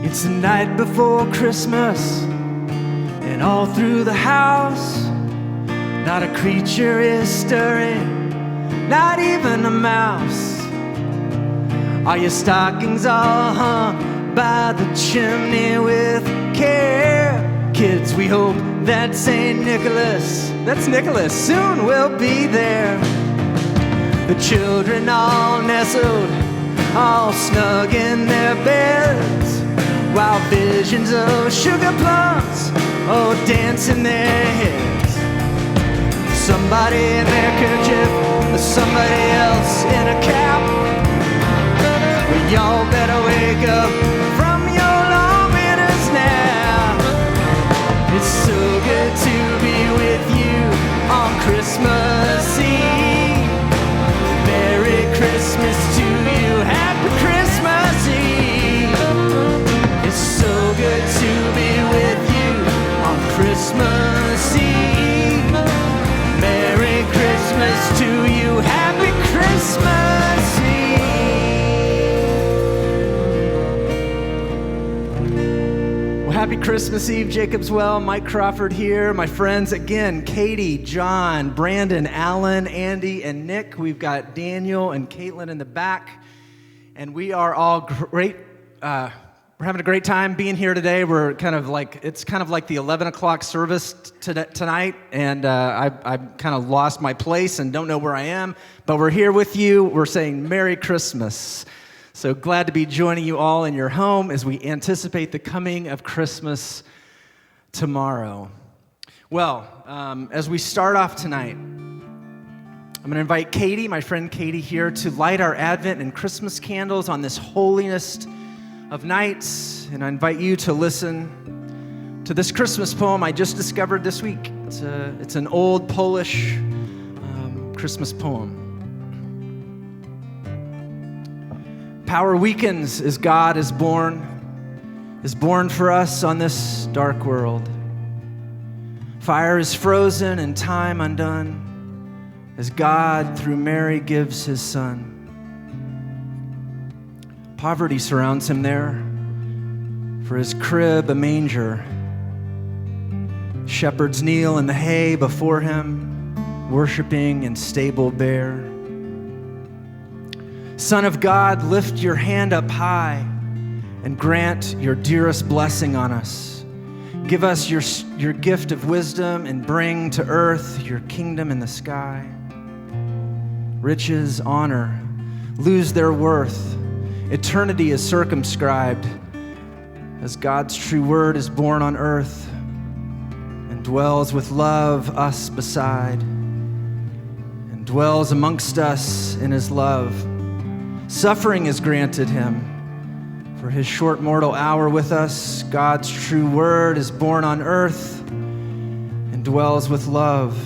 It's the night before Christmas, and all through the house, not a creature is stirring, not even a mouse. Are your stockings all hung by the chimney with care? Kids, we hope that St. Nicholas, that's Nicholas, soon will be there. The children all nestled, all snug in their beds, while visions of sugar plums, oh, dance in their heads. Somebody in their kerchief, somebody else in a cap. Well, y'all better wake up from your long winter's nap. It's so good to be with you on Christmas Eve. Merry Christmas to you, Happy Christmas Eve. It's so good to be with you on Christmas Eve. Merry Christmas to you, Happy Christmas Eve. Well, Happy Christmas Eve, Jacob's Well. Mike Crawford here. My friends, again, Katie, John, Brandon, Alan, Andy, and Nick. We've got Daniel and Caitlin in the back, and we are all great. We're having a great time being here today. It's kind of like the 11 o'clock service tonight, and I've kind of lost my place and don't know where I am, but we're here with you. We're saying Merry Christmas. So glad to be joining you all in your home as we anticipate the coming of Christmas tomorrow. Well, as we start off tonight, I'm going to invite Katie, my friend Katie here, to light our Advent and Christmas candles on this holiest of nights, and I invite you to listen to this Christmas poem I just discovered this week. It's an old Polish Christmas poem. Power weakens as God is born for us on this dark world. Fire is frozen and time undone as God through Mary gives his Son. Poverty surrounds him there, for his crib a manger. Shepherds kneel in the hay before him, worshiping in stable bare. Son of God, lift your hand up high and grant your dearest blessing on us. Give us your gift of wisdom and bring to earth your kingdom in the sky. Riches, honor, lose their worth. Eternity is circumscribed as God's true word is born on earth and dwells with love us beside and dwells amongst us in his love. Suffering is granted him for his short mortal hour with us. God's true word is born on earth and dwells with love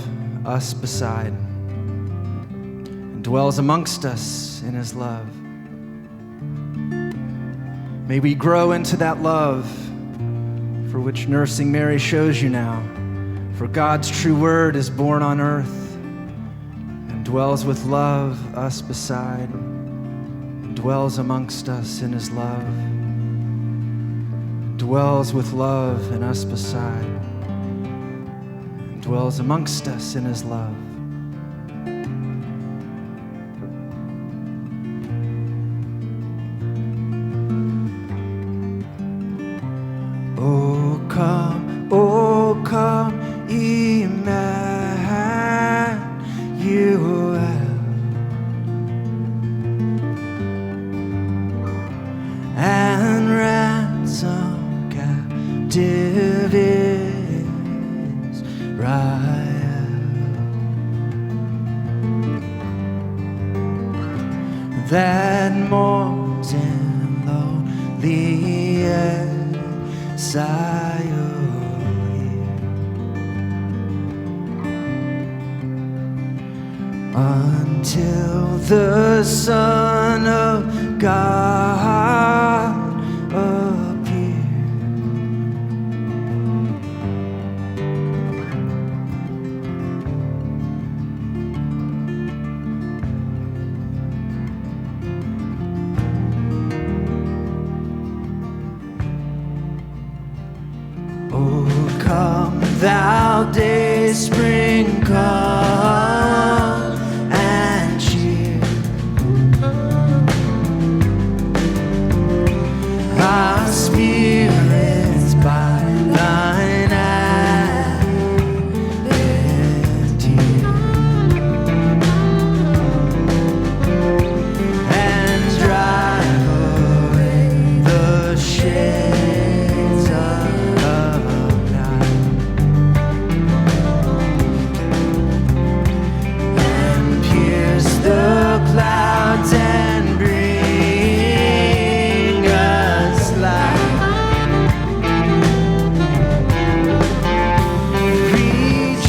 us beside and dwells amongst us in his love. May we grow into that love for which nursing Mary shows you now. For God's true word is born on earth and dwells with love us beside and dwells amongst us in his love. Dwells with love in us beside and dwells amongst us in his love. Oh come, Emmanuel. And ransom captive Israel. That mourns in lonely exile. Until the Son of God appear. thou day's spring calm and cheer. Our spirits by thine added tear, and drive away the shades of night, and pierce the clouds and bring us light.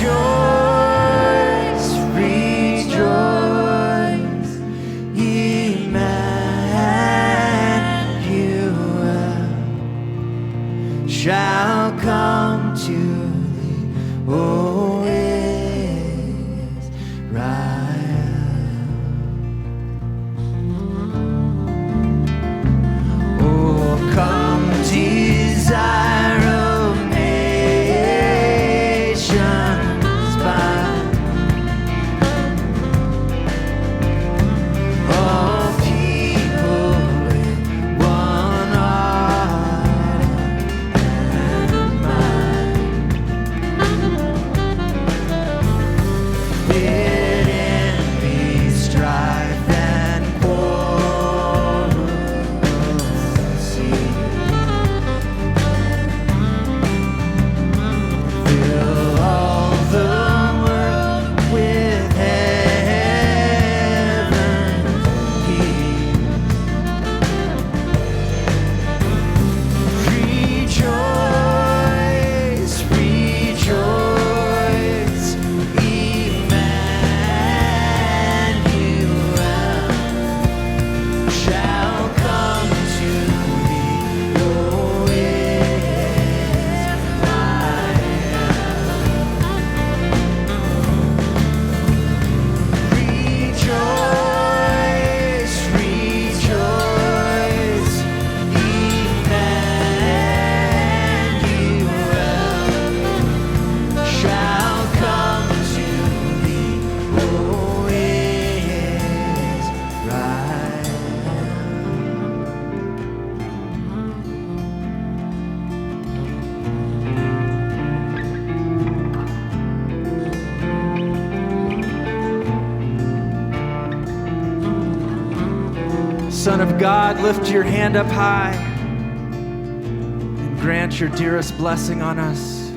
Rejoice, rejoice, Emmanuel shall come to thee, O Israel. Oh, come, desire of nations by. All people with one heart and mind. Bid envy, strife, and quarrel cease. Fill all the world with heaven's peace. Rejoice, rejoice, Emmanuel shall come to thee, O Israel. Rejoice, rejoice, Emmanuel shall come to thee, O Israel. Son of God, lift your hand up high and grant your dearest blessing on us.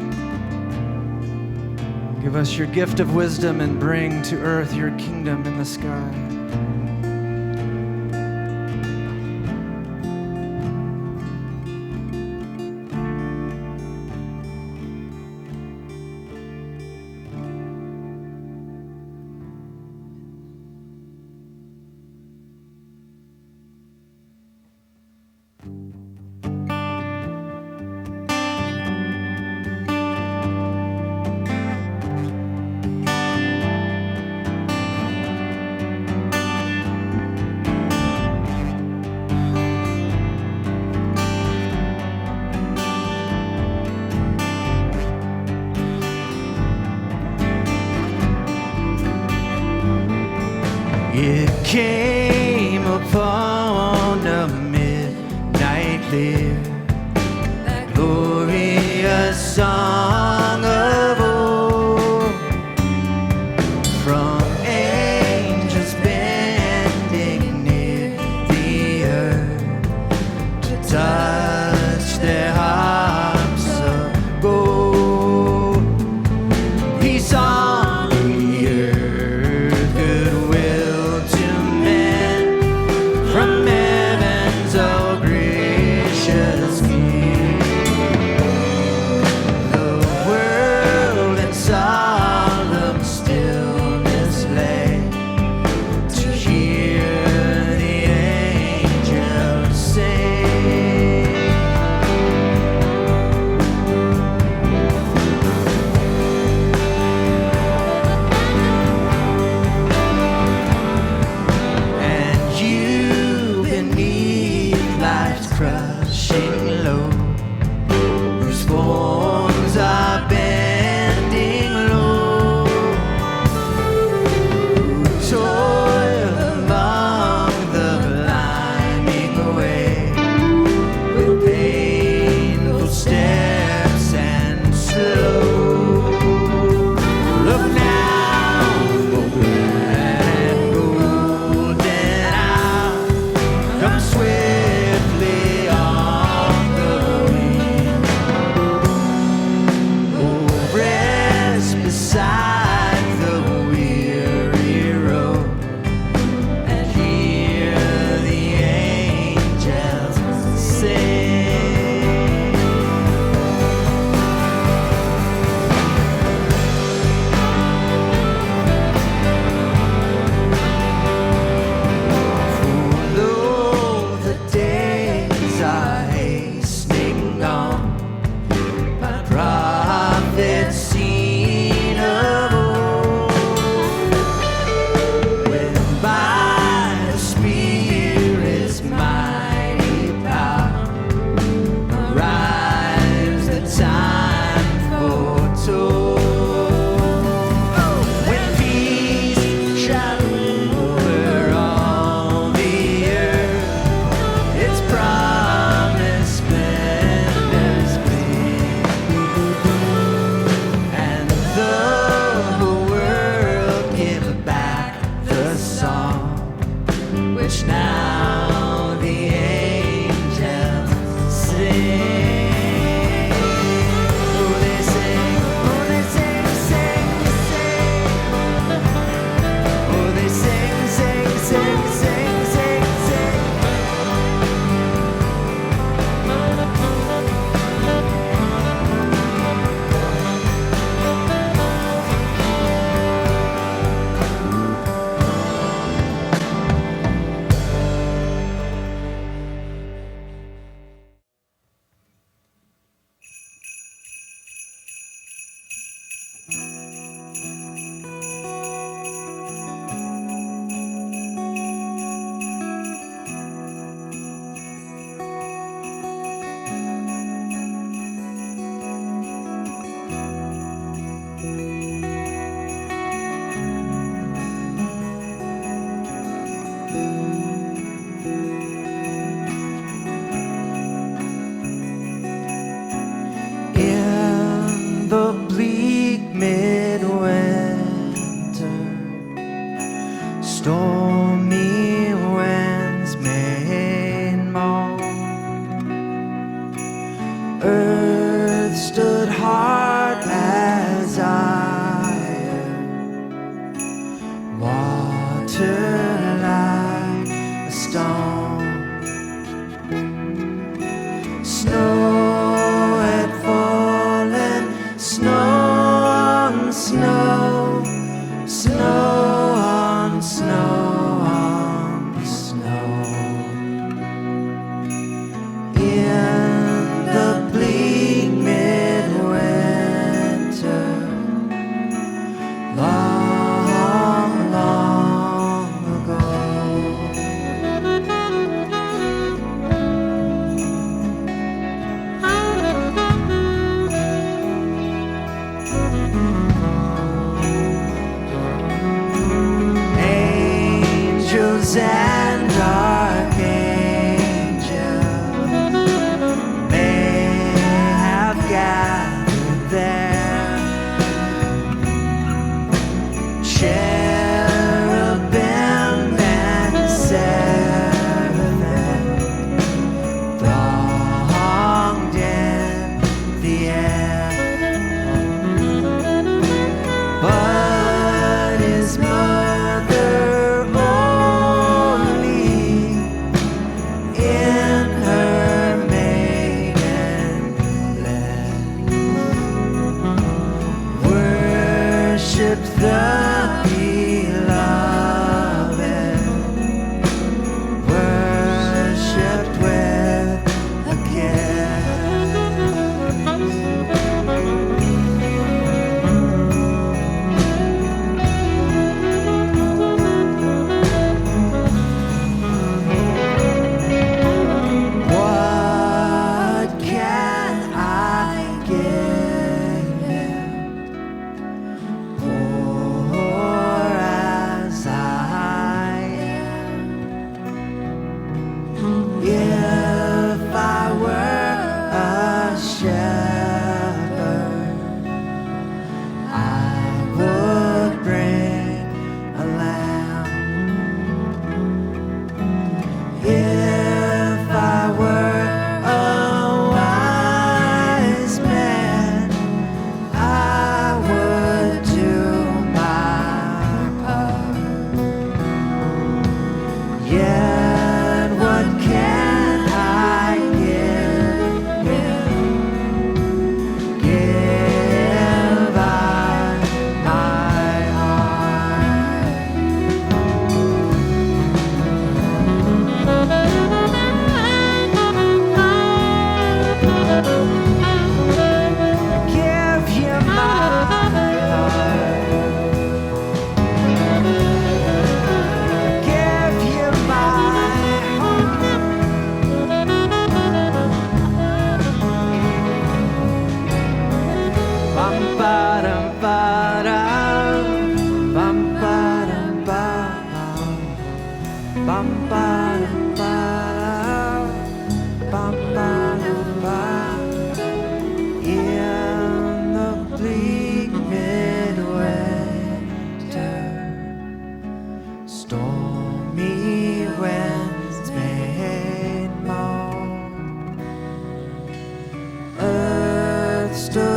Give us your gift of wisdom and bring to earth your kingdom in the sky. It came upon a midnight clear, that glorious song of old, from angels bending near the earth to touch their harps of gold. Peace on the earth, goodwill to men, from heaven's oh gracious King. The world in solemn stillness lay to hear the angels sing. And you beneath life's crushing load, whose forms are bent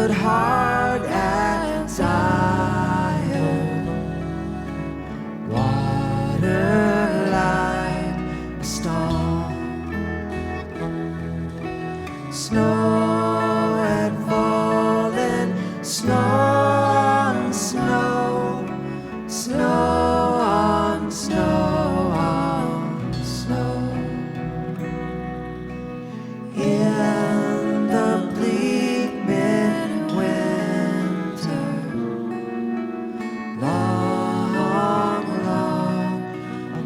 but hard as iron, water like a stone. Snow had fallen, snow on snow, snow on snow on snow. In the bleak midwinter, long, long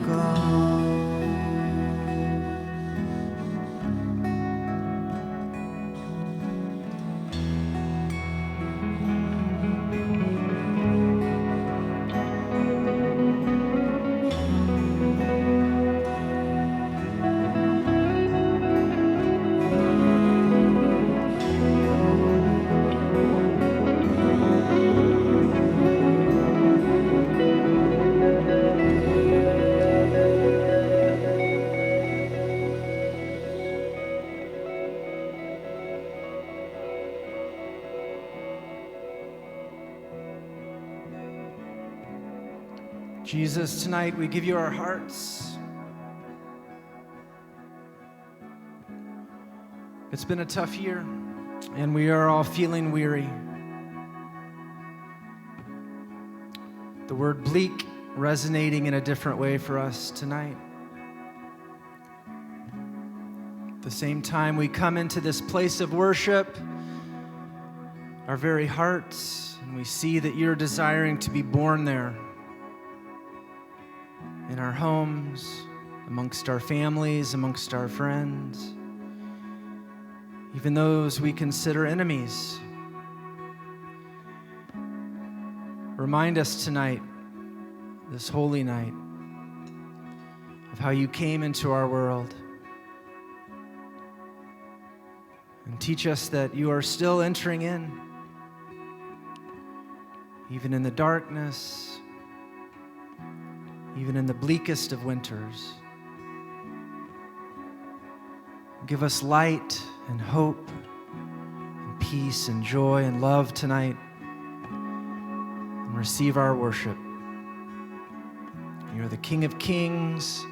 ago. Jesus, tonight we give you our hearts. It's been a tough year, and we are all feeling weary. The word bleak resonating in a different way for us tonight. At the same time, we come into this place of worship, our very hearts, and we see that you're desiring to be born there. In our homes, amongst our families, amongst our friends, even those we consider enemies. Remind us tonight, this holy night, of how you came into our world. And teach us that you are still entering in, even in the darkness, even in the bleakest of winters. Give us light and hope and peace and joy and love tonight, and receive our worship. You are the King of Kings,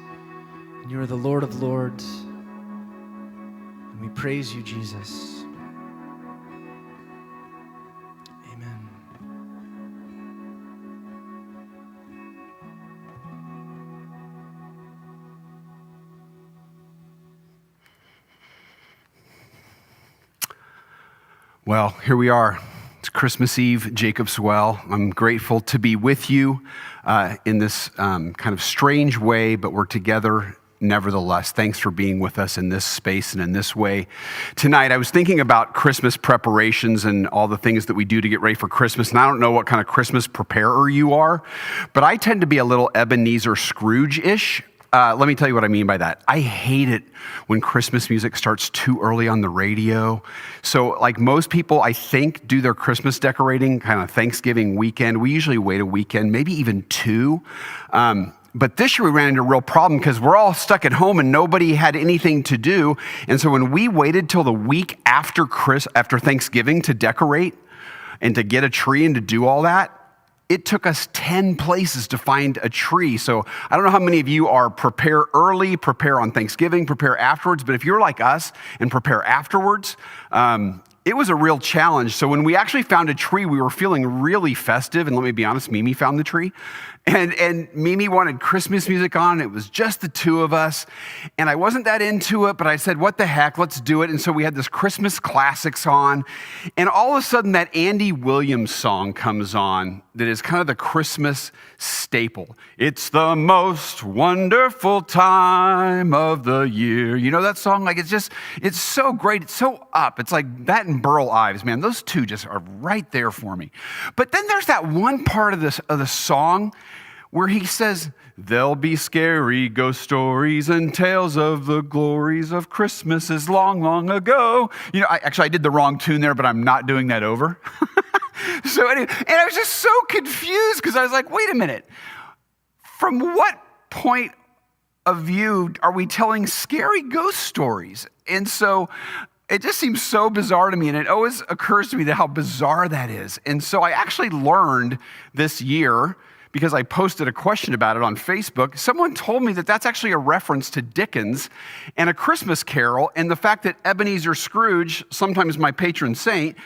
and you are the Lord of Lords, and we praise you, Jesus. Well, here we are. It's Christmas Eve, Jacob's Well. I'm grateful to be with you in this kind of strange way, but we're together nevertheless. Thanks for being with us in this space and in this way. Tonight, I was thinking about Christmas preparations and all the things that we do to get ready for Christmas, and I don't know what kind of Christmas preparer you are, but I tend to be a little Ebenezer Scrooge-ish. Let me tell you what I mean by that. I hate it when Christmas music starts too early on the radio. So like most people, I think, do their Christmas decorating kind of Thanksgiving weekend. We usually wait a weekend, maybe even two. But this year we ran into a real problem because we're all stuck at home and nobody had anything to do. And so when we waited till the week after Thanksgiving to decorate and to get a tree and to do all that, it took us 10 places to find a tree. So I don't know how many of you are prepare early, prepare on Thanksgiving, prepare afterwards. But if you're like us and prepare afterwards, it was a real challenge. So when we actually found a tree, we were feeling really festive. And let me be honest, Mimi found the tree. And Mimi wanted Christmas music on. It was just the two of us. And I wasn't that into it, but I said, what the heck, let's do it. And so we had this Christmas classics on. And all of a sudden that Andy Williams song comes on that is kind of the Christmas staple. It's the most wonderful time of the year. You know that song? Like it's so great. It's so up. It's like that and Burl Ives, man. Those two just are right there for me. But then there's that one part of the song where he says, there'll be scary ghost stories and tales of the glories of Christmases long, long ago. You know, I did the wrong tune there, but I'm not doing that over. So anyway, and I was just so confused because I was like, wait a minute. From what point of view are we telling scary ghost stories? And so it just seems so bizarre to me, and it always occurs to me that how bizarre that is. And so I actually learned this year, because I posted a question about it on Facebook, someone told me that that's actually a reference to Dickens and A Christmas Carol, and the fact that Ebenezer Scrooge, sometimes my patron saint,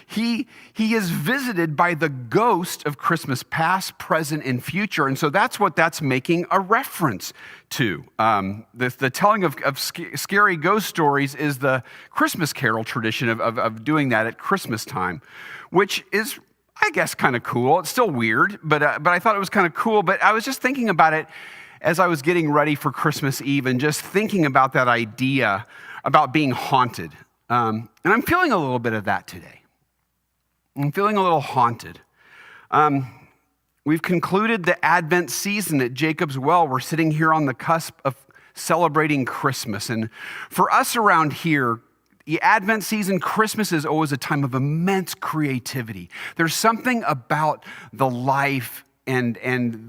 he is visited by the ghost of Christmas past, present, and future. And so that's what that's making a reference to. The telling of scary ghost stories is the Christmas Carol tradition of doing that at Christmas time, which is, I guess, kind of cool. It's still weird, but I thought it was kind of cool. But I was just thinking about it as I was getting ready for Christmas Eve and just thinking about that idea about being haunted. And I'm feeling a little bit of that today. I'm feeling a little haunted. We've concluded the Advent season at Jacob's Well. We're sitting here on the cusp of celebrating Christmas. And for us around here, the Advent season, Christmas is always a time of immense creativity. There's something about the life and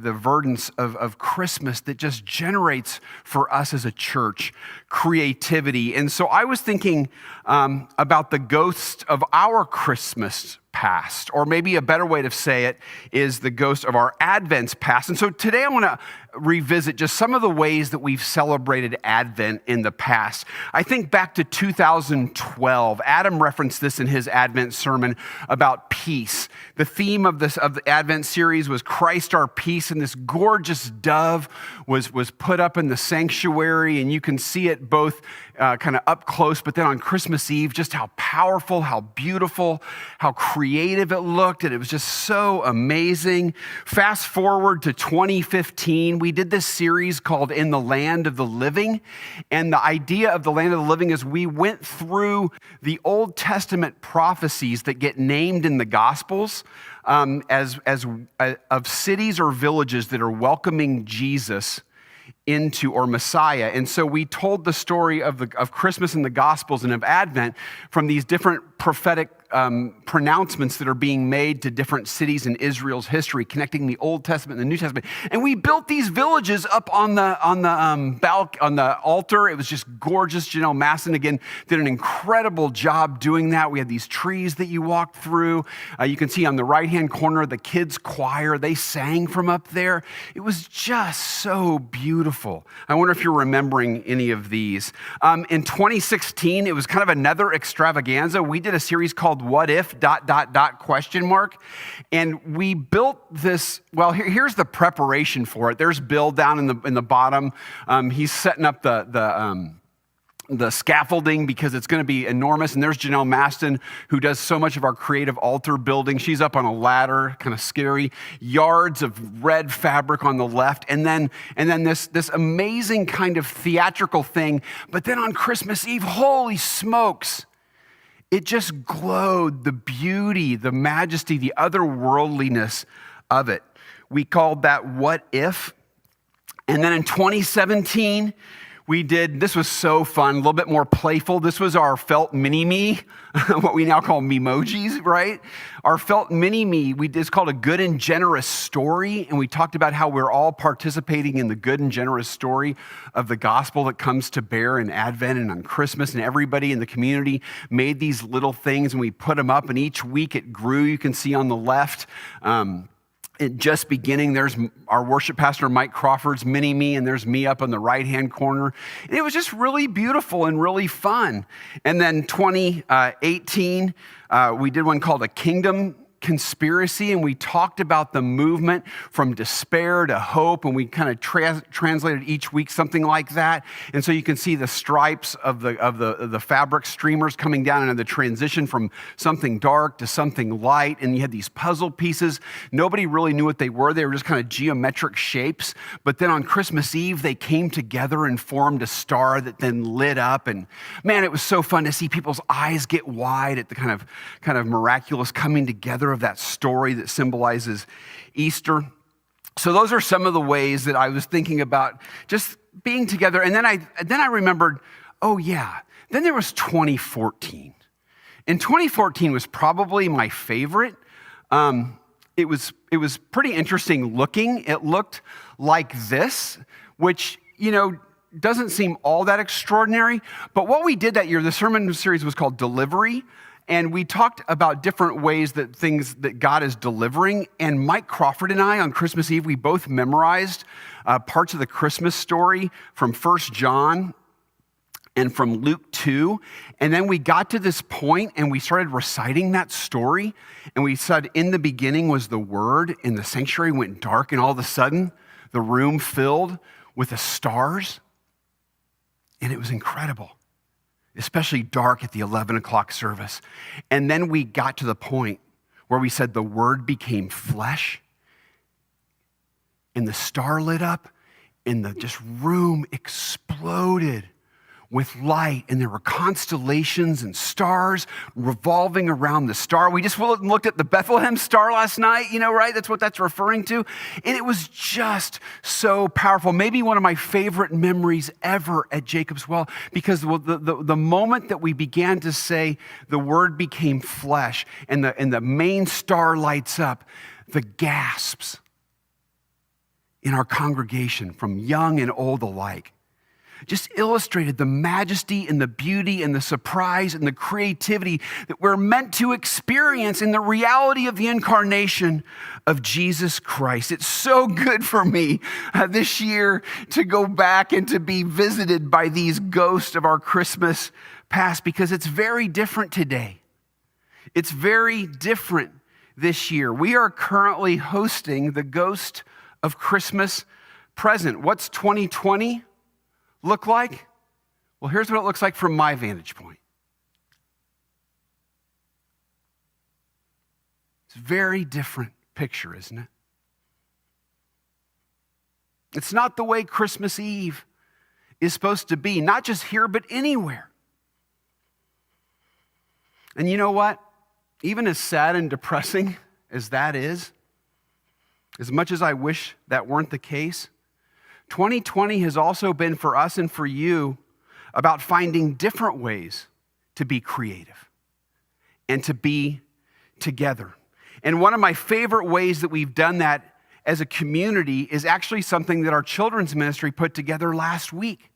the verdance of Christmas that just generates for us as a church creativity. And so I was thinking about the ghost of our Christmas past, or maybe a better way to say it is the ghost of our Advent's past. And so today I want to revisit just some of the ways that we've celebrated Advent in the past. I think back to 2012. Adam referenced this in his Advent sermon about peace. The theme of the Advent series was Christ our peace, and this gorgeous dove was put up in the sanctuary, and you can see it both kind of up close, but then on Christmas Eve, just how powerful, how beautiful, how creative it looked, and it was just so amazing. Fast forward to 2015, we did this series called In the Land of the Living, and the idea of the Land of the Living is we went through the Old Testament prophecies that get named in the Gospels as of cities or villages that are welcoming Jesus into, or Messiah. And so we told the story of Christmas in the Gospels and of Advent from these different prophetic pronouncements that are being made to different cities in Israel's history, connecting the Old Testament and the New Testament. And we built these villages up on the altar. It was just gorgeous. Janelle Masson again did an incredible job doing that. We had these trees that you walked through. You can see on the right-hand corner the kids' choir. They sang from up there. It was just so beautiful. I wonder if you're remembering any of these. In 2016, it was kind of another extravaganza. We did a series called What If ... And we built this, well, here's the preparation for it. There's Bill down in the bottom. He's setting up the scaffolding because it's going to be enormous. And there's Janelle Maston, who does so much of our creative altar building. She's up on a ladder, kind of scary, yards of red fabric on the left. And then this amazing kind of theatrical thing. But then on Christmas Eve, holy smokes, it just glowed, the beauty, the majesty, the otherworldliness of it. We called that What If. And then in 2017, this was so fun, a little bit more playful. This was our felt mini-me, what we now call memojis, right? Our felt mini-me, it's called A Good and Generous Story, and we talked about how we're all participating in the good and generous story of the gospel that comes to bear in Advent and on Christmas, and everybody in the community made these little things, and we put them up, and each week it grew. You can see on the left, just beginning, there's our worship pastor, Mike Crawford's mini-me, and there's me up on the right-hand corner. And it was just really beautiful and really fun. And then 2018, we did one called A Kingdom Conspiracy, and we talked about the movement from despair to hope, and we kind of translated each week something like that. And so you can see the stripes of the fabric streamers coming down and the transition from something dark to something light, and you had these puzzle pieces. Nobody really knew what they were. They were just kind of geometric shapes, but then on Christmas Eve, they came together and formed a star that then lit up, and man, it was so fun to see people's eyes get wide at the kind of miraculous coming together of that story that symbolizes Easter. So those are some of the ways that I was thinking about just being together. And then I remembered, oh yeah, then there was 2014. And 2014 was probably my favorite. It was pretty interesting looking. It looked like this, which, doesn't seem all that extraordinary, but what we did that year, the sermon series was called Delivery, and we talked about different ways that things that God is delivering. And Mike Crawford and I on Christmas Eve, we both memorized parts of the Christmas story from 1 John and from Luke 2. And then we got to this point and we started reciting that story. And we said, in the beginning was the Word, and the sanctuary went dark, and all of a sudden the room filled with the stars. And it was incredible, especially dark at the 11 o'clock service. And then we got to the point where we said the Word became flesh, and the star lit up, and the just room exploded with light, and there were constellations and stars revolving around the star. We just looked at the Bethlehem star last night, right? That's what that's referring to. And it was just so powerful. Maybe one of my favorite memories ever at Jacob's Well, because the moment that we began to say the Word became flesh and the main star lights up, the gasps in our congregation from young and old alike just illustrated the majesty and the beauty and the surprise and the creativity that we're meant to experience in the reality of the incarnation of Jesus Christ. It's so good for me this year to go back and to be visited by these ghosts of our Christmas past, because it's very different today. It's very different this year. We are currently hosting the Ghost of Christmas Present. What's 2020? Look like? Well, here's what it looks like from my vantage point. It's a very different picture, isn't it? It's not the way Christmas Eve is supposed to be, not just here, but anywhere. And you know what? Even as sad and depressing as that is, as much as I wish that weren't the case, 2020 has also been for us and for you about finding different ways to be creative and to be together. And one of my favorite ways that we've done that as a community is actually something that our children's ministry put together last week.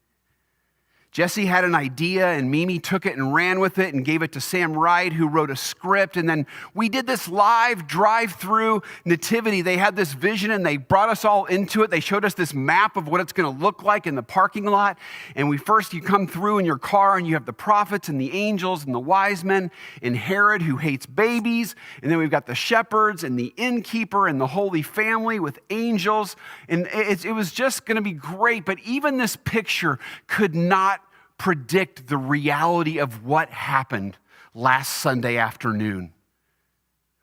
Jesse had an idea, and Mimi took it and ran with it and gave it to Sam Wright, who wrote a script. And then we did this live drive-through nativity. They had this vision, and they brought us all into it. They showed us this map of what it's going to look like in the parking lot. And you come through in your car, and you have the prophets and the angels and the wise men and Herod, who hates babies. And then we've got the shepherds and the innkeeper and the Holy Family with angels. And it was just going to be great. But even this picture could not predict the reality of what happened last Sunday afternoon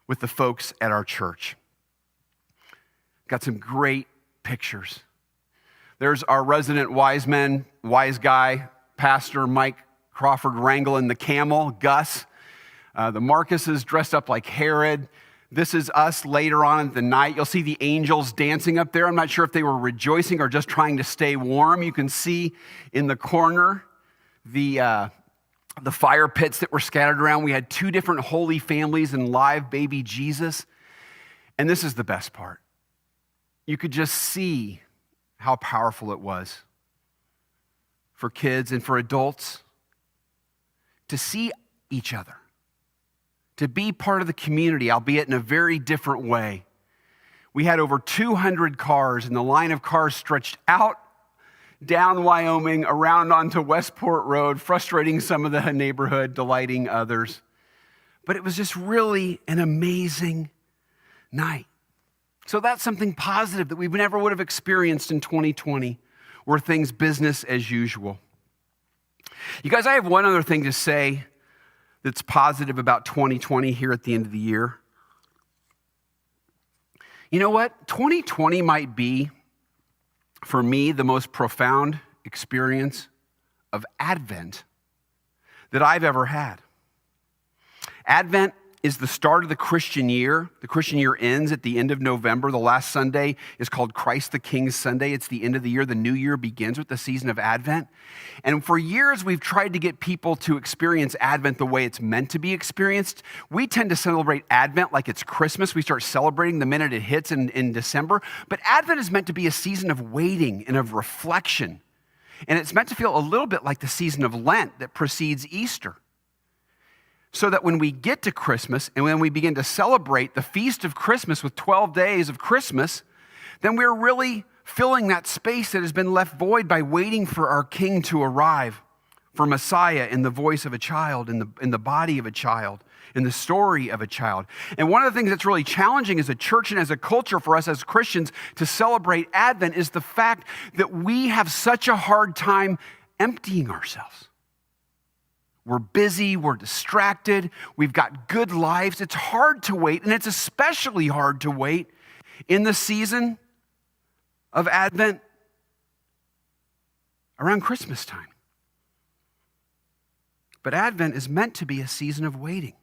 with the folks at our church. Got some great pictures. There's our resident wise guy, Pastor Mike Crawford wrangling the camel, Gus. The Marcus is dressed up like Herod. This is us later on in the night. You'll see the angels dancing up there. I'm not sure if they were rejoicing or just trying to stay warm. You can see in the corner the fire pits that were scattered around. We had two different holy families and live baby Jesus. And this is the best part. You could just see how powerful it was for kids and for adults to see each other, to be part of the community, albeit in a very different way. We had over 200 cars, and the line of cars stretched out down Wyoming, around onto Westport Road, frustrating some of the neighborhood, delighting others. But it was just really an amazing night. So that's something positive that we never would have experienced in 2020, were things business as usual. You guys, I have one other thing to say that's positive about 2020 here at the end of the year. You know what? 2020 might be, for me, the most profound experience of Advent that I've ever had. Advent is the start of the Christian year. The Christian year ends at the end of November. The last Sunday is called Christ the King's Sunday. It's the end of the year. The new year begins with the season of Advent. And for years, we've tried to get people to experience Advent the way it's meant to be experienced. We tend to celebrate Advent like it's Christmas. We start celebrating the minute it hits in December. But Advent is meant to be a season of waiting and of reflection. And it's meant to feel a little bit like the season of Lent that precedes Easter. So that when we get to Christmas and when we begin to celebrate the feast of Christmas with 12 days of Christmas, then we're really filling that space that has been left void by waiting for our King to arrive, for Messiah in the voice of a child, in the body of a child, in the story of a child. And one of the things that's really challenging as a church and as a culture for us as Christians to celebrate Advent is the fact that we have such a hard time emptying ourselves. We're busy, we're distracted, we've got good lives. It's hard to wait, and it's especially hard to wait in the season of Advent around Christmas time. But Advent is meant to be a season of waiting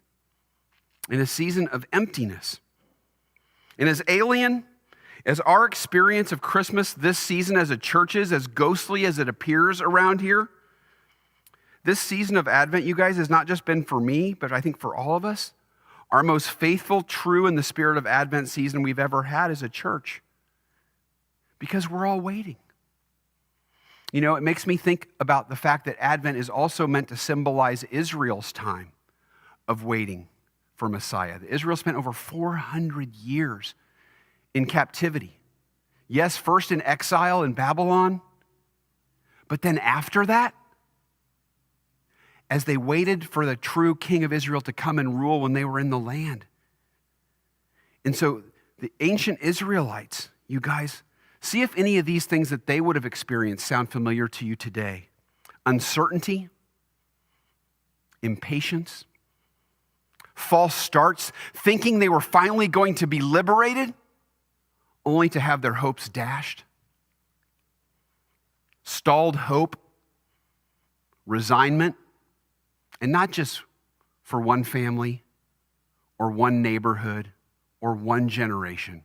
and a season of emptiness. And as alien as our experience of Christmas this season as a church is, as ghostly as it appears around here, this season of Advent, you guys, has not just been for me, but I think for all of us, our most faithful, true in the spirit of Advent season we've ever had as a church. Because we're all waiting. You know, it makes me think about the fact that Advent is also meant to symbolize Israel's time of waiting for Messiah. Israel spent over 400 years in captivity. Yes, first in exile in Babylon, but then after that, as they waited for the true king of Israel to come and rule when they were in the land. And so the ancient Israelites, you guys, see if any of these things that they would have experienced sound familiar to you today. Uncertainty, impatience, false starts, thinking they were finally going to be liberated, only to have their hopes dashed. Stalled hope, resignment, and not just for one family or one neighborhood or one generation,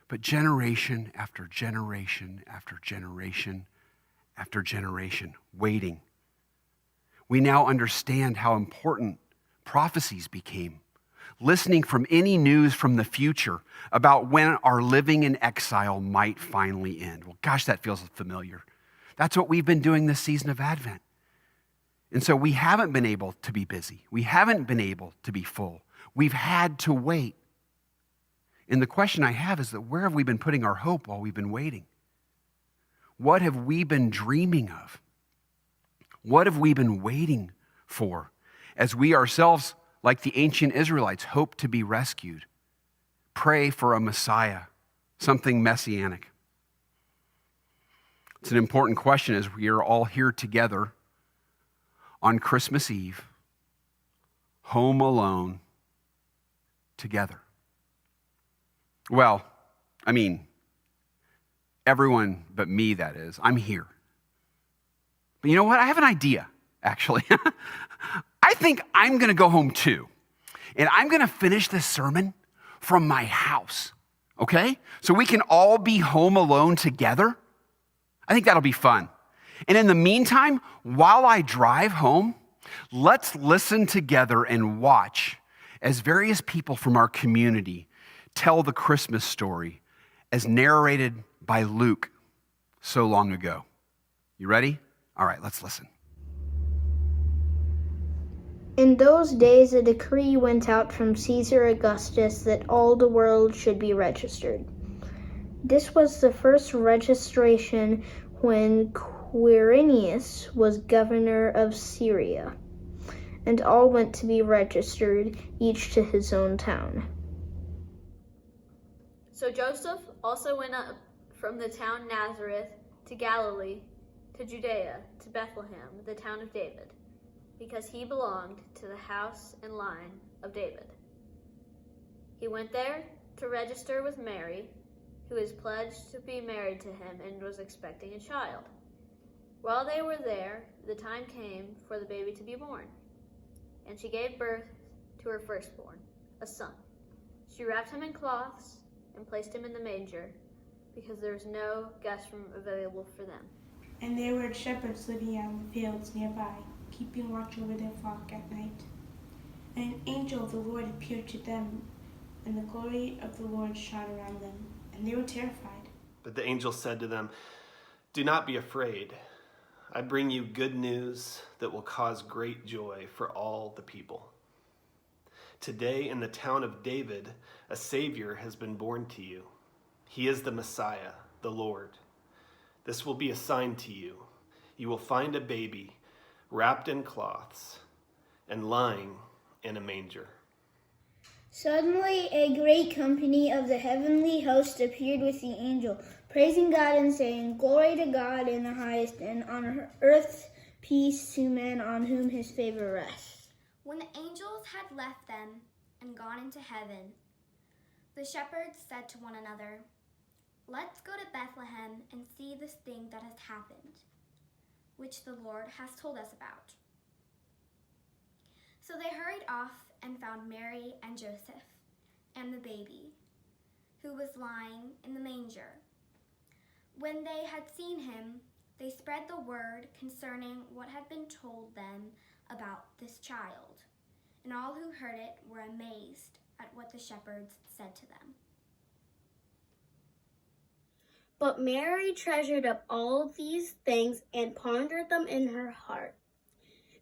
but generation after generation after generation after generation, waiting. We now understand how important prophecies became. Listening from any news from the future about when our living in exile might finally end. Well, gosh, that feels familiar. That's what we've been doing this season of Advent. And so we haven't been able to be busy. We haven't been able to be full. We've had to wait. And the question I have is that where have we been putting our hope while we've been waiting? What have we been dreaming of? What have we been waiting for as we ourselves, like the ancient Israelites, hope to be rescued? Pray for a Messiah, something messianic. It's an important question as we are all here together on Christmas Eve, home alone, together. Well, I mean, everyone but me, that is. I'm here. But you know what? I have an idea, actually. I think I'm going to go home too. And I'm going to finish this sermon from my house, okay? So we can all be home alone together. I think that'll be fun. And in the meantime, while I drive home, let's listen together and watch as various people from our community tell the Christmas story as narrated by Luke so long ago. You ready? All right, let's listen. In those days, a decree went out from Caesar Augustus that all the world should be registered. This was the first registration when Quirinius was governor of Syria, and all went to be registered, each to his own town. So Joseph also went up from the town Nazareth to Galilee, to Judea, to Bethlehem, the town of David, because he belonged to the house and line of David. He went there to register with Mary, who was pledged to be married to him and was expecting a child. While they were there, the time came for the baby to be born, and she gave birth to her firstborn, a son. She wrapped him in cloths and placed him in the manger, because there was no guest room available for them. And there were shepherds living out in the fields nearby, keeping watch over their flock at night. And an angel of the Lord appeared to them, and the glory of the Lord shone around them, and they were terrified. But the angel said to them, "Do not be afraid. I bring you good news that will cause great joy for all the people. Today in the town of David, a Savior has been born to you. He is the Messiah, the Lord. This will be a sign to you. You will find a baby wrapped in cloths and lying in a manger. Suddenly, a great company of the heavenly host appeared with the angel, praising God and saying, "Glory to God in the highest, and on earth peace to men on whom his favor rests." When the angels had left them and gone into heaven, the shepherds said to one another, "Let's go to Bethlehem and see this thing that has happened, which the Lord has told us about." So they hurried off and found Mary and Joseph and the baby, who was lying in the manger. When they had seen him, they spread the word concerning what had been told them about this child, and all who heard it were amazed at what the shepherds said to them. But Mary treasured up all these things and pondered them in her heart.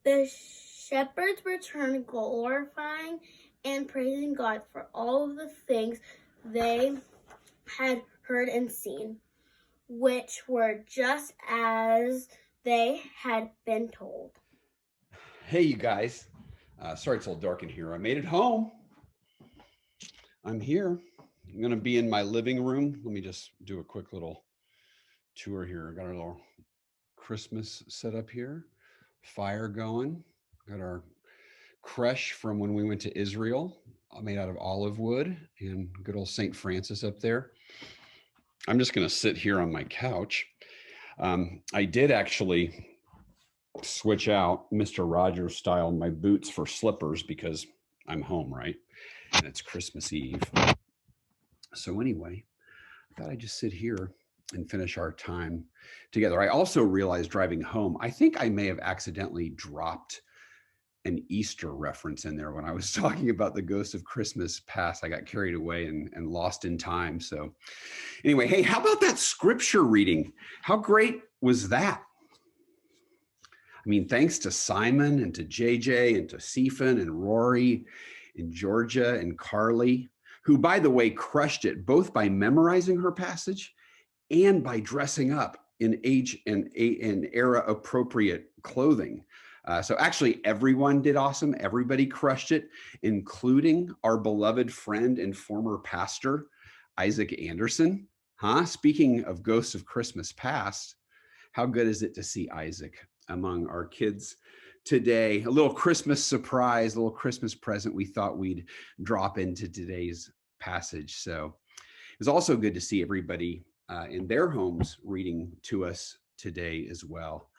The shepherds returned, glorifying and praising God for all of the things they had heard and seen, which were just as they had been told. Hey, you guys. Sorry it's a little dark in here. I made it home. I'm here. I'm going to be in my living room. Let me just do a quick little tour here. I got our little Christmas set up here. Fire going. Got our creche from when we went to Israel, made out of olive wood, and good old St. Francis up there. I'm just going to sit here on my couch. I did actually switch out Mr. Rogers style my boots for slippers because I'm home, right? And it's Christmas Eve. So anyway, I thought I'd just sit here and finish our time together. I also realized driving home, I think I may have accidentally dropped an Easter reference in there when I was talking about the ghost of Christmas past. I got carried away and lost in time. So anyway, hey, how about that scripture reading? How great was that? I mean, thanks to Simon and to JJ and to Stephen and Rory and Georgia and Carly, who, by the way, crushed it both by memorizing her passage and by dressing up in age and era appropriate clothing. So actually everyone did awesome. Everybody crushed it, including our beloved friend and former pastor, Isaac Anderson. Speaking of ghosts of Christmas past, how good is it to see Isaac among our kids today? A little Christmas surprise, a little Christmas present we thought we'd drop into today's passage. So it was also good to see everybody in their homes reading to us today as well,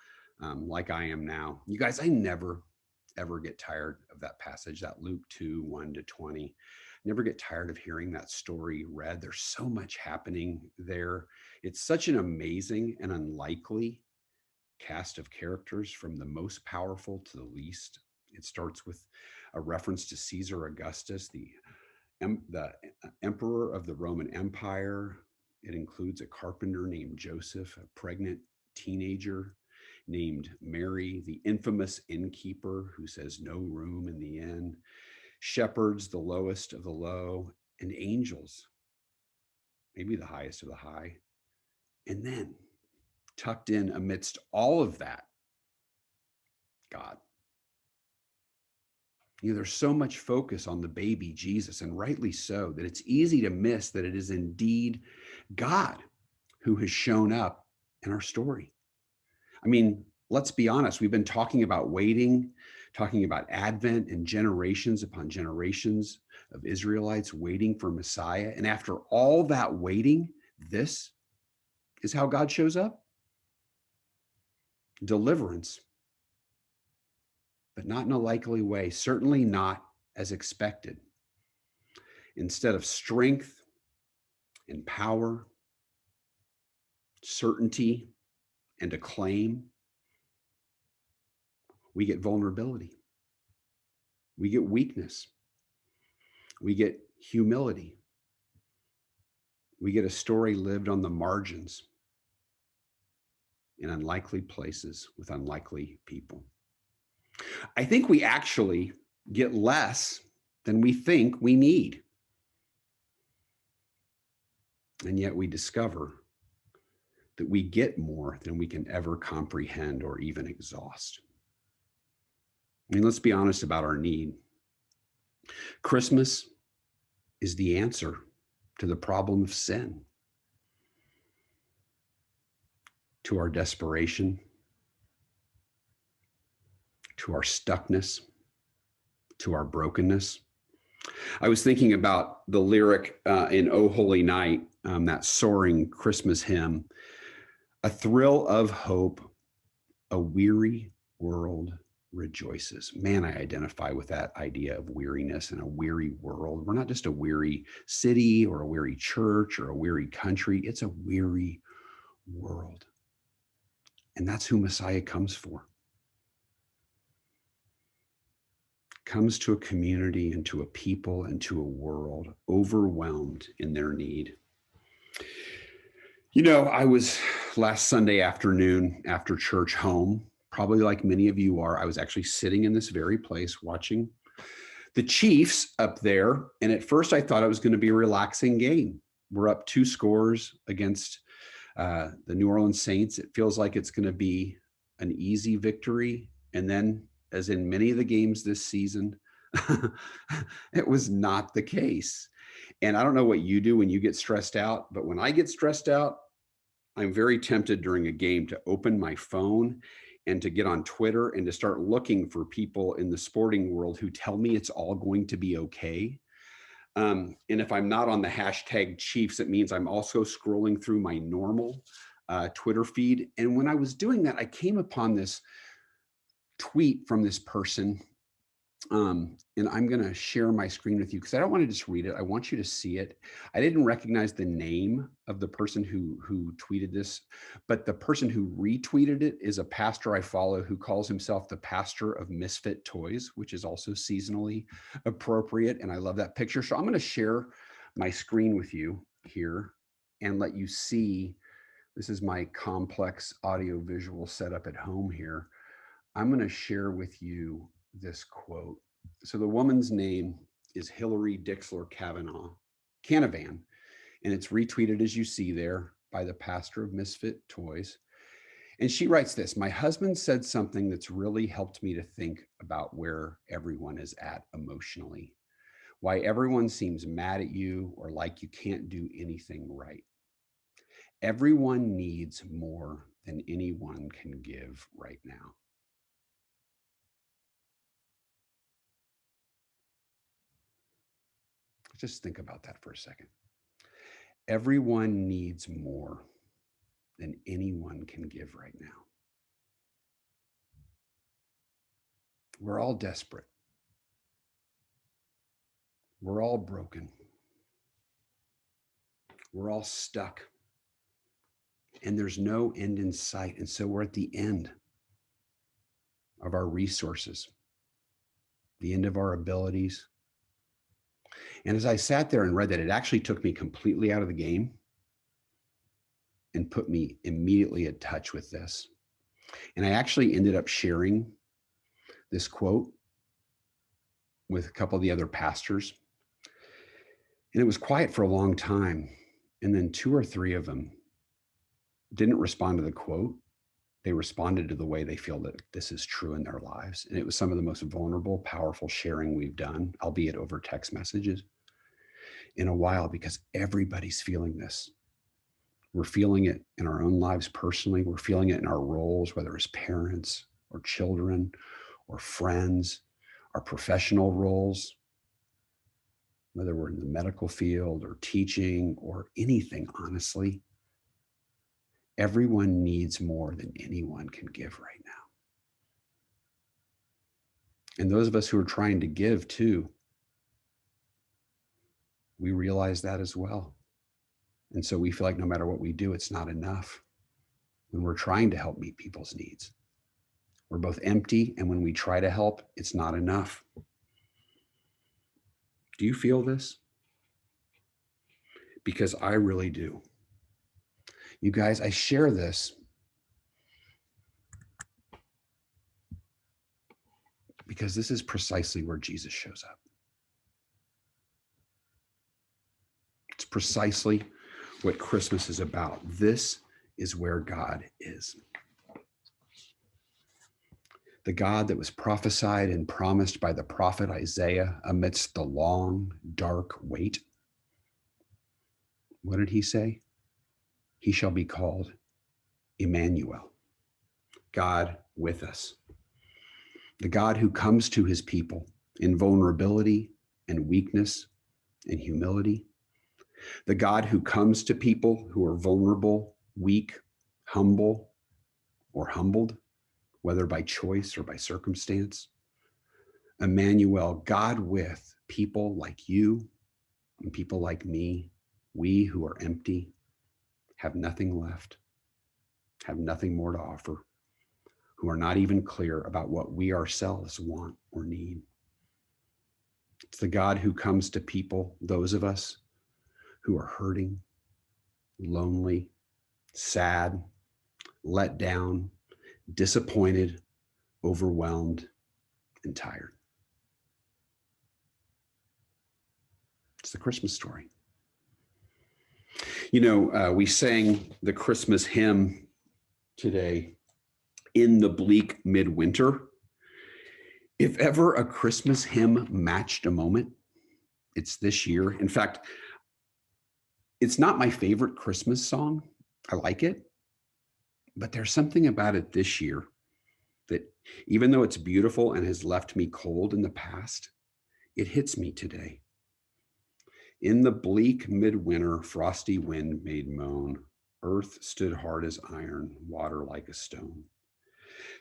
like I am now. You guys, I never, ever get tired of that passage, that Luke 2, 1-20. Never get tired of hearing that story read. There's so much happening there. It's such an amazing and unlikely cast of characters, from the most powerful to the least. It starts with a reference to Caesar Augustus, the emperor of the Roman Empire. It includes a carpenter named Joseph, a pregnant teenager named Mary, the infamous innkeeper who says no room in the inn, shepherds, the lowest of the low, and angels, maybe the highest of the high. And then tucked in amidst all of that, God. There's so much focus on the baby Jesus, and rightly so, that it's easy to miss that it is indeed God who has shown up in our story. I mean, let's be honest. We've been talking about waiting, talking about Advent, and generations upon generations of Israelites waiting for Messiah. And after all that waiting, this is how God shows up. Deliverance, but not in a likely way, certainly not as expected. Instead of strength and power, certainty and acclaim, we get vulnerability. We get weakness. We get humility. We get a story lived on the margins. in unlikely places with unlikely people. I think we actually get less than we think we need. And yet we discover that we get more than we can ever comprehend or even exhaust. I mean, let's be honest about our need. Christmas is the answer to the problem of sin, to our desperation, to our stuckness, to our brokenness. I was thinking about the lyric in O Holy Night, that soaring Christmas hymn, a thrill of hope, a weary world rejoices. Man, I identify with that idea of weariness and a weary world. We're not just a weary city or a weary church or a weary country. It's a weary world. And that's who Messiah comes for. Comes to a community and to a people and to a world overwhelmed in their need. You know, I was last Sunday afternoon after church home, probably like many of you are. I was actually sitting in this very place watching the Chiefs up there. And at first I thought it was going to be a relaxing game. We're up 2 scores against the New Orleans Saints. It feels like it's going to be an easy victory. And then, as in many of the games this season, it was not the case. And I don't know what you do when you get stressed out, but when I get stressed out, I'm very tempted during a game to open my phone and to get on Twitter and to start looking for people in the sporting world who tell me it's all going to be okay. And if I'm not on the hashtag Chiefs, it means I'm also scrolling through my normal Twitter feed. And when I was doing that, I came upon this tweet from this person. And I'm going to share my screen with you because I don't want to just read it. I want you to see it. I didn't recognize the name of the person who tweeted this, but the person who retweeted it is a pastor I follow who calls himself the pastor of misfit toys, which is also seasonally appropriate. And I love that picture. So I'm going to share my screen with you here and let you see. This is my complex audio visual setup at home here. I'm going to share with you this quote. So the woman's name is Hillary Dixler Canavan, and it's retweeted as you see there by the pastor of Misfit Toys. And she writes this: my husband said something that's really helped me to think about where everyone is at emotionally, why everyone seems mad at you or like you can't do anything right. Everyone needs more than anyone can give right now. Just think about that for a second. Everyone needs more than anyone can give right now. We're all desperate. We're all broken. We're all stuck. And there's no end in sight. And so we're at the end of our resources, the end of our abilities. And as I sat there and read that, it actually took me completely out of the game and put me immediately in touch with this. And I actually ended up sharing this quote with a couple of the other pastors. And it was quiet for a long time. And then 2 or 3 of them didn't respond to the quote. They responded to the way they feel that this is true in their lives. And it was some of the most vulnerable, powerful sharing we've done, albeit over text messages, in a while, because everybody's feeling this. We're feeling it in our own lives personally. We're feeling it in our roles, whether as parents or children or friends, our professional roles, whether we're in the medical field or teaching or anything, honestly. Everyone needs more than anyone can give right now. And those of us who are trying to give too, we realize that as well. And so we feel like no matter what we do, it's not enough when we're trying to help meet people's needs. We're both empty, and when we try to help, it's not enough. Do you feel this? Because I really do. You guys, I share this because this is precisely where Jesus shows up. It's precisely what Christmas is about. This is where God is. The God that was prophesied and promised by the prophet Isaiah amidst the long, dark wait. What did he say? He shall be called Emmanuel, God with us. The God who comes to his people in vulnerability and weakness and humility. The God who comes to people who are vulnerable, weak, humble, or humbled, whether by choice or by circumstance. Emmanuel, God with people like you and people like me, we who are empty, have nothing left, have nothing more to offer, who are not even clear about what we ourselves want or need. It's the God who comes to people, those of us who are hurting, lonely, sad, let down, disappointed, overwhelmed, and tired. It's the Christmas story. You know, we sang the Christmas hymn today, In the Bleak Midwinter. If ever a Christmas hymn matched a moment, it's this year. In fact, it's not my favorite Christmas song. I like it, but there's something about it this year that even though it's beautiful and has left me cold in the past, it hits me today. In the bleak midwinter, frosty wind made moan. Earth stood hard as iron, water like a stone.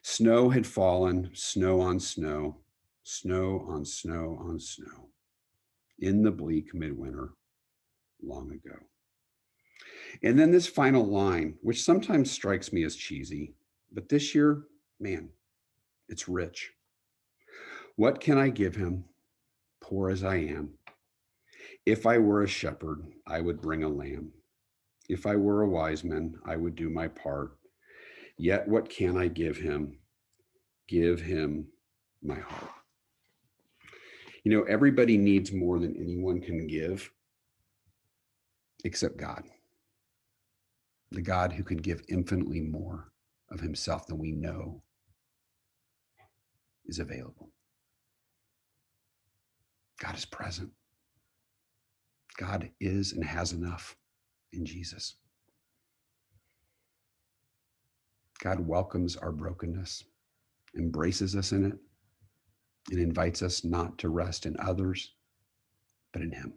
Snow had fallen, snow on snow, snow on snow on snow. In the bleak midwinter, long ago. And then this final line, which sometimes strikes me as cheesy, but this year, man, it's rich. What can I give him, poor as I am? If I were a shepherd, I would bring a lamb. If I were a wise man, I would do my part. Yet what can I give him? Give him my heart. You know, everybody needs more than anyone can give, except God. The God who can give infinitely more of himself than we know is available. God is present. God is and has enough in Jesus. God welcomes our brokenness, embraces us in it, and invites us not to rest in others, but in him.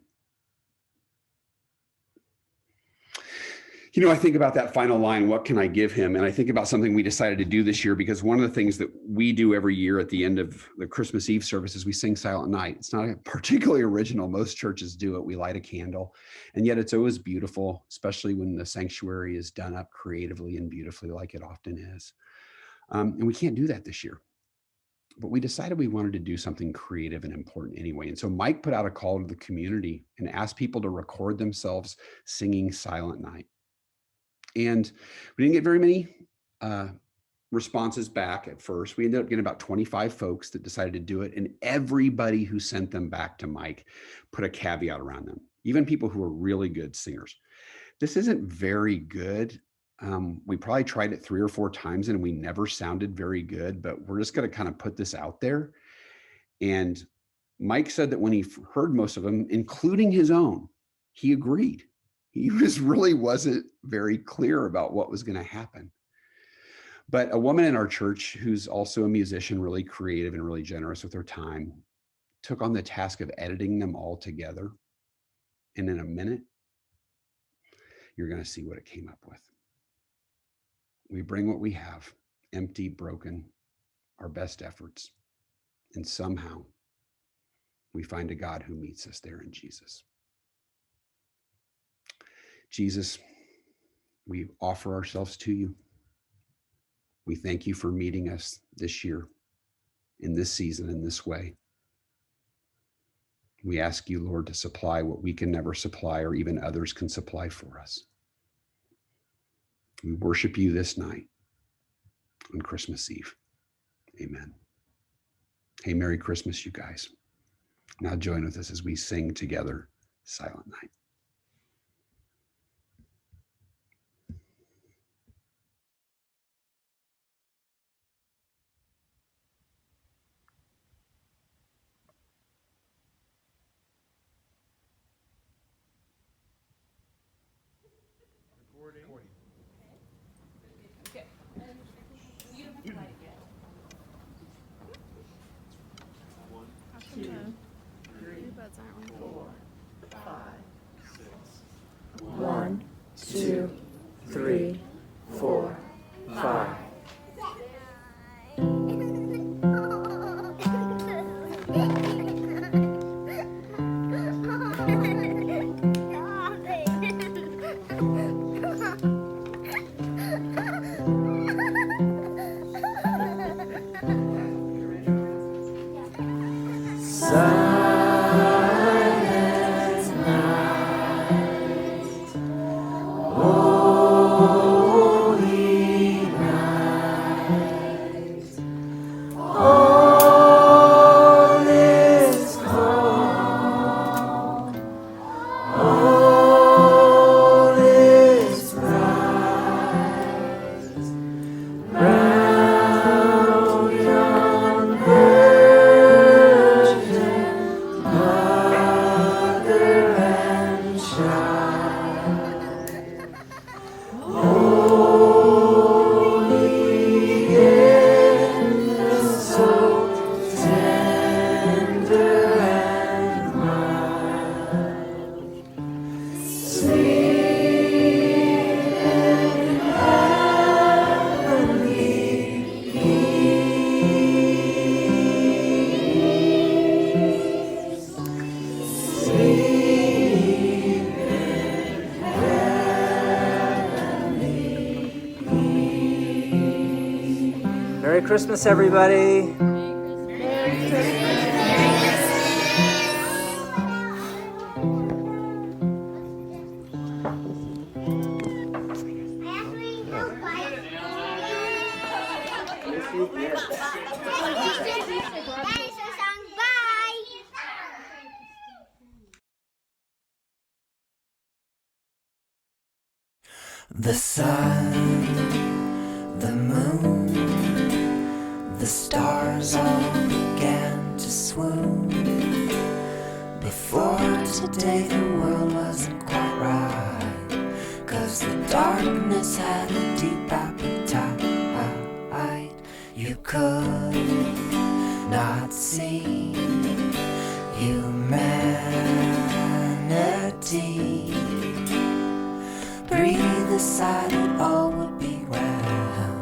You know, I think about that final line, what can I give him? And I think about something we decided to do this year, because one of the things that we do every year at the end of the Christmas Eve service is we sing Silent Night. It's not particularly original. Most churches do it. We light a candle, and yet it's always beautiful, especially when the sanctuary is done up creatively and beautifully like it often is. And we can't do that this year. But we decided we wanted to do something creative and important anyway. And so Mike put out a call to the community and asked people to record themselves singing Silent Night. And we didn't get very many responses back at first. We ended up getting about 25 folks that decided to do it. And everybody who sent them back to Mike put a caveat around them, even people who are really good singers. This isn't very good. We probably tried it 3 or 4 times and we never sounded very good, but we're just going to kind of put this out there. And Mike said that when he heard most of them, including his own, he agreed. He really wasn't very clear about what was going to happen. But a woman in our church who's also a musician, really creative and really generous with her time, took on the task of editing them all together. And in a minute, you're going to see what it came up with. We bring what we have, empty, broken, our best efforts, and somehow we find a God who meets us there in Jesus. Jesus, we offer ourselves to you. We thank you for meeting us this year, in this season, in this way. We ask you, Lord, to supply what we can never supply or even others can supply for us. We worship you this night on Christmas Eve. Amen. Hey, Merry Christmas, you guys. Now join with us as we sing together, Silent Night. One, two, three, four, five. Merry Christmas, everybody. Merry Christmas. The sun, the moon, the stars all began to swoon. Before today the world wasn't quite right, 'cause the darkness had a deep appetite. You could not see humanity. Breathe aside, it all would be well,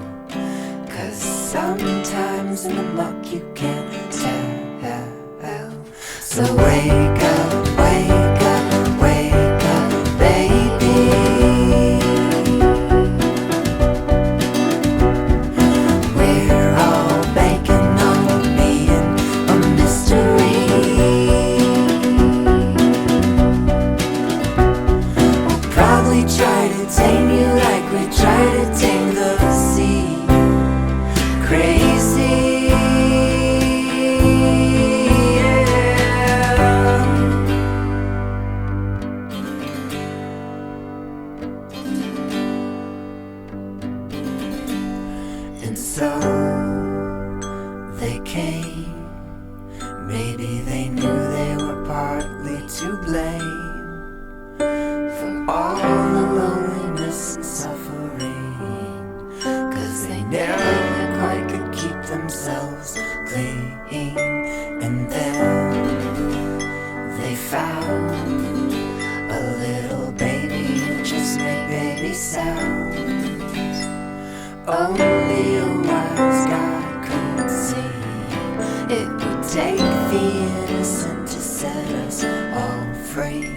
'cause sometimes in the muck you can't tell. So wake up, wake up, wake up, baby. We're all banking on being a mystery. We'll probably try to tame you like we try to tame the sea. Crazy, yeah. And so they came. Maybe they knew they were partly to blame for all the loneliness and suffering, 'cause they never quite could keep themselves clean. And then they found a little baby who just made baby sounds. Only a wise God could see it would take the innocent to set us all free.